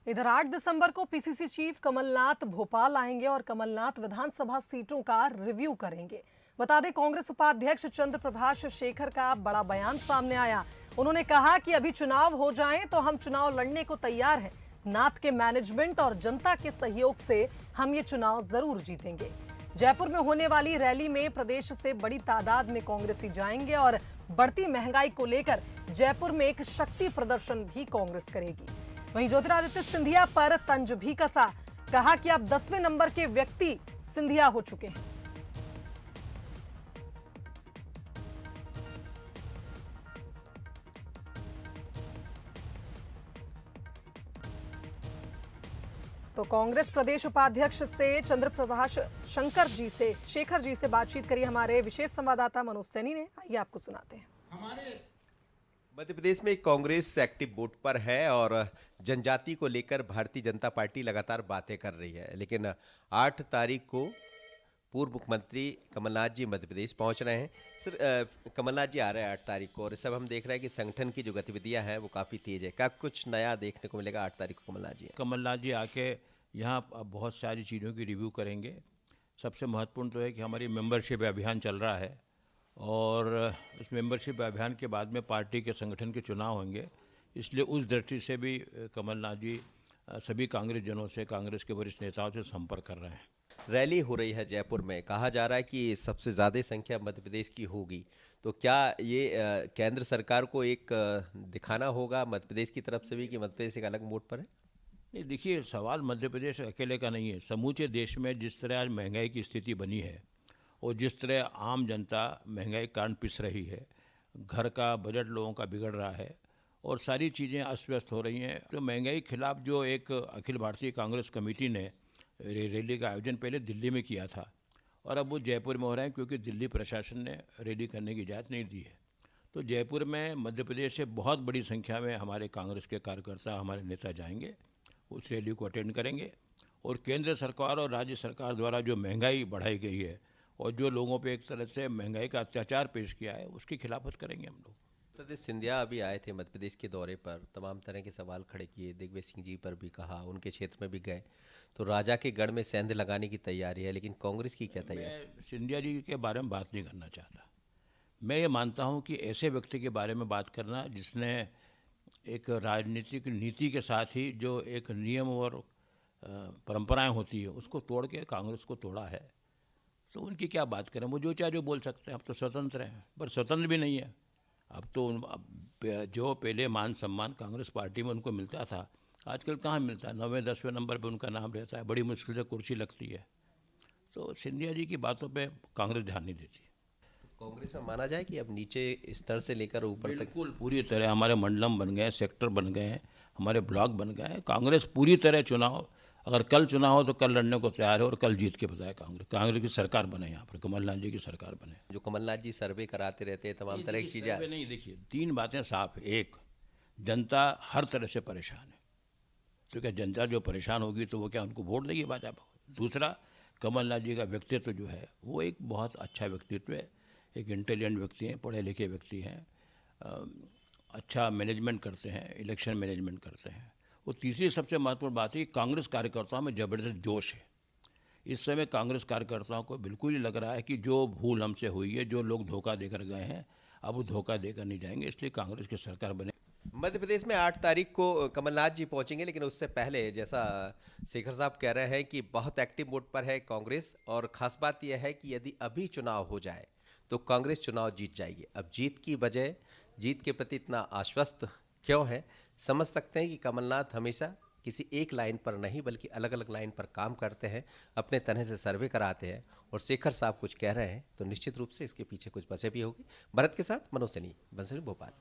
इधर 8 दिसंबर को PCC chief Kamal Nath Bhopal आएंगे और कमलनाथ विधानसभा सीटों का रिव्यू करेंगे। बता दें, कांग्रेस उपाध्यक्ष चंद्र प्रभाष शेखर का बड़ा बयान सामने आया। उन्होंने कहा कि अभी चुनाव हो जाएं तो हम चुनाव लड़ने को तैयार हैं। नाथ के मैनेजमेंट और जनता के सहयोग से हम ये चुनाव जरूर जीतेंगे। जयपुर में होने वाली रैली में प्रदेश से बड़ी तादाद में कांग्रेसी जाएंगे और बढ़ती महंगाई को लेकर जयपुर में एक शक्ति प्रदर्शन भी कांग्रेस करेगी। वहीं ज्योतिरादित्य सिंधिया पर तंज भी कसा, कहा कि अब 10वें नंबर के व्यक्ति सिंधिया हो चुके हैं। तो कांग्रेस प्रदेश उपाध्यक्ष से चंद्र प्रभाष शेखर जी से बातचीत करी हमारे विशेष संवाददाता मनोज सैनी ने। आइए आपको सुनाते हैं। मध्य प्रदेश में कांग्रेस एक्टिव वोट पर है और जनजाति को लेकर भारतीय जनता पार्टी लगातार बातें कर रही है, लेकिन 8 तारीख को पूर्व मुख्यमंत्री कमलनाथ जी मध्य प्रदेश पहुंच रहे हैं। सर, कमलनाथ जी आ रहे हैं 8 तारीख को और इस सब हम देख रहे हैं कि संगठन की जो गतिविधियां हैं वो काफ़ी तेज है। क्या कुछ नया देखने को मिलेगा 8 तारीख को कमलनाथ जी आके यहाँ बहुत सारी चीज़ों की रिव्यू करेंगे। सबसे महत्वपूर्ण तो है कि हमारी मेंबरशिप अभियान चल रहा है और इस मेंबरशिप अभियान के बाद में पार्टी के संगठन के चुनाव होंगे, इसलिए उस दृष्टि से भी कमलनाथ जी सभी कांग्रेस जनों से, कांग्रेस के वरिष्ठ नेताओं से संपर्क कर रहे हैं। रैली हो रही है जयपुर में, कहा जा रहा है कि सबसे ज़्यादा संख्या मध्य प्रदेश की होगी, तो क्या ये केंद्र सरकार को एक दिखाना होगा मध्य प्रदेश की तरफ से भी कि मध्य प्रदेश एक अलग मोड पर है? नहीं, देखिए, सवाल मध्य प्रदेश अकेले का नहीं है। समूचे देश में जिस तरह आज महंगाई की स्थिति बनी है और जिस तरह आम जनता महंगाई के कारण पिस रही है, घर का बजट लोगों का बिगड़ रहा है और सारी चीज़ें अस्त व्यस्त हो रही हैं, तो महंगाई के खिलाफ जो एक अखिल भारतीय कांग्रेस कमेटी ने रैली का आयोजन पहले दिल्ली में किया था और अब वो जयपुर में हो रहा है, क्योंकि दिल्ली प्रशासन ने रैली करने की इजाज़त नहीं दी है। तो जयपुर में मध्य प्रदेश से बहुत बड़ी संख्या में हमारे कांग्रेस के कार्यकर्ता, हमारे नेता जाएंगे, उस रैली को अटेंड करेंगे और केंद्र सरकार और राज्य सरकार द्वारा जो महंगाई बढ़ाई गई है और जो लोगों पे एक तरह से महंगाई का अत्याचार पेश किया है, उसकी खिलाफत करेंगे हम लोग। तो सिंधिया अभी आए थे मध्य प्रदेश के दौरे पर, तमाम तरह के सवाल खड़े किए, दिग्विजय सिंह जी पर भी कहा, उनके क्षेत्र में भी गए, तो राजा के गढ़ में सेंध लगाने की तैयारी है, लेकिन कांग्रेस की क्या तैयारी? मैं सिंधिया जी के बारे में बात नहीं करना चाहता। मैं ये मानता हूँ कि ऐसे व्यक्ति के बारे में बात करना जिसने एक राजनीतिक नीति के साथ ही जो एक नियम और परंपराएं होती है उसको तोड़ के कांग्रेस को तोड़ा है, तो उनकी क्या बात करें। वो जो चाहे जो बोल सकते हैं। अब तो स्वतंत्र हैं, पर स्वतंत्र भी नहीं है। अब तो जो पहले मान सम्मान कांग्रेस पार्टी में उनको मिलता था, आजकल कहाँ मिलता है। 9वें 10वें नंबर पे उनका नाम रहता है, बड़ी मुश्किल से कुर्सी लगती है। तो सिंधिया जी की बातों पे कांग्रेस ध्यान नहीं देती। कांग्रेस में माना जाए कि अब नीचे स्तर से लेकर ऊपर तक बिल्कुल पूरी तरह हमारे मंडलम बन गए, सेक्टर बन गए हैं, हमारे ब्लॉक बन गए हैं। कांग्रेस पूरी तरह चुनाव, अगर कल चुनाव हो तो कल लड़ने को तैयार है और कल जीत के बताए कांग्रेस की सरकार बने, यहाँ पर कमलनाथ जी की सरकार बने। जो कमलनाथ जी सर्वे कराते रहते हैं, तमाम तरह की चीज़ें नहीं, देखिए, 3 बातें साफ है। एक, जनता हर तरह से परेशान है, तो क्या जनता जो परेशान होगी तो वो क्या उनको वोट देगी भाजपा? दूसरा, कमलनाथ जी का व्यक्तित्व जो है वो एक बहुत अच्छा व्यक्तित्व है, एक इंटेलिजेंट व्यक्ति हैं, पढ़े लिखे व्यक्ति हैं, अच्छा मैनेजमेंट करते हैं, इलेक्शन मैनेजमेंट करते हैं। और तीसरी सबसे महत्वपूर्ण बात है कि कांग्रेस कार्यकर्ताओं में ज़बरदस्त जोश है। इस समय कांग्रेस कार्यकर्ताओं को बिल्कुल ही लग रहा है कि जो भूल हमसे हुई है, जो लोग धोखा देकर गए हैं, अब वो धोखा देकर नहीं जाएंगे, इसलिए कांग्रेस की सरकार बने। मध्य प्रदेश में 8 तारीख को कमलनाथ जी पहुंचेंगे, लेकिन उससे पहले जैसा शेखर साहब कह रहे हैं कि बहुत एक्टिव मोड पर है कांग्रेस, और खास बात यह है कि यदि अभी चुनाव हो जाए तो कांग्रेस चुनाव जीत जाएगी। अब जीत की वजह, जीत के प्रति इतना आश्वस्त क्यों है, समझ सकते हैं कि कमलनाथ हमेशा किसी एक लाइन पर नहीं बल्कि अलग अलग लाइन पर काम करते हैं, अपने तरह से सर्वे कराते हैं, और शेखर साहब कुछ कह रहे हैं तो निश्चित रूप से इसके पीछे कुछ वजह भी होगी। भरत के साथ मनोज सैनी, बंसरी, भोपाल।